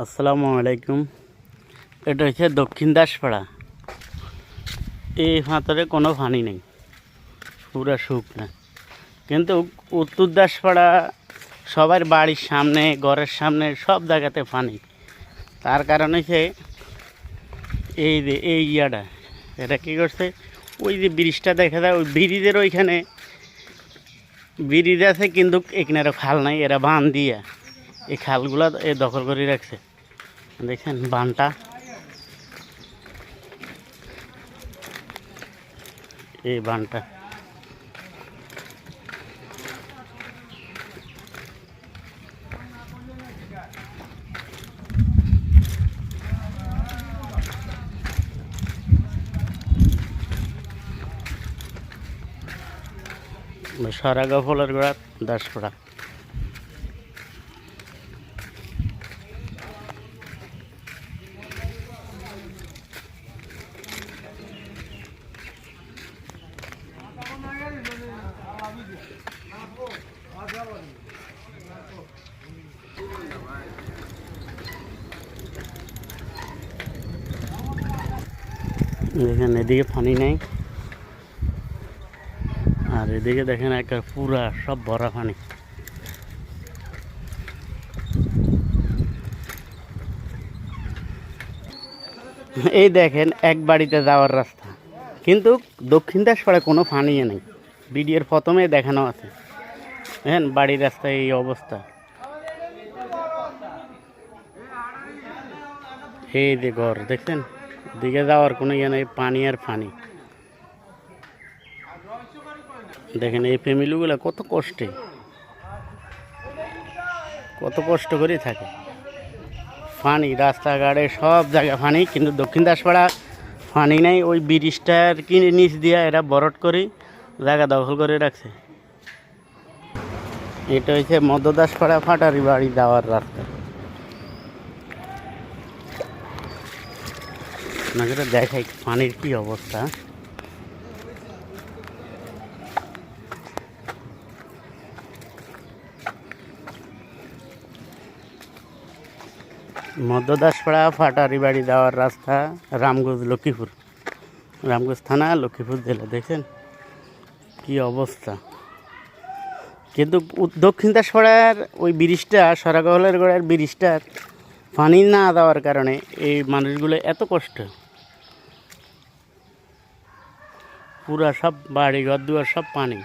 আসসালামু আলাইকুম। এটা হচ্ছে দক্ষিণ দাসপাড়া। এই ফাঁতরে কোনো পানি নেই, পুরা শুকনা। কিন্তু উত্তর দাসপাড়া সবার বাড়ির সামনে, ঘরের সামনে, সব জায়গাতে পানি। তার কারণে সে এই যে এই ইয়াটা এটা কী করছে, ওই যে ব্রিজটা দেখা যায়, ওই ব্রিজের ওইখানে ব্রিজ আছে, কিন্তু এখানে খাল নাই। এরা বান দিয়া এই খালগুলা দখল করে রাখছে। দেখছেন বানটা, এই বানটা সারাগা ফলের গোড়া দাসপাড়া। দেখেন এদিকে পানি নেই, আর এদিকে দেখেন একটা পুরা সব ভরা পানি। এই দেখেন এক বাড়িতে যাওয়ার রাস্তা, কিন্তু দক্ষিণ দাসপাড়ায় কোনো পানি নেই। ভিডিওর প্রথমে দেখানো আছে, দেখেন বাড়ির রাস্তায় এই অবস্থা। এই যে ঘর দেখছেন, দিকে যাওয়ার কোনো ইয়ে নেই, পানি আর পানি। দেখেন এই ফ্যামিলিগুলো কত কষ্ট করে থাকে। পানি রাস্তাঘাটে সব জায়গায় পানি, কিন্তু দক্ষিণ দাসপাড়া পানি নেই। ওই ব্রিজটার কিনে নিচ দিয়ে এরা বরট করে জায়গা দখল করে রাখছে। এটা হচ্ছে মধ্য দাসপাড়া ফাটারি বাড়ি যাওয়ার রাস্তা। আপনাকে দেখাই পানির কি অবস্থা। মধ্য দাসপাড়া ফাটারি বাড়ি যাওয়ার রাস্তা, রামগঞ্জ লক্ষ্মীপুর, রামগঞ্জ থানা, লক্ষ্মীপুর জেলা। দেখছেন কি অবস্থা। কিন্তু দক্ষিণ দাসপাড়ার ওই ব্রিজটা, সরাগহলের গোড়ার ব্রিজটার পানি না দেওয়ার কারণে এই মানুষগুলো এত কষ্ট। পুরা সব বাড়ি ঘর দুয়ার সব পানি।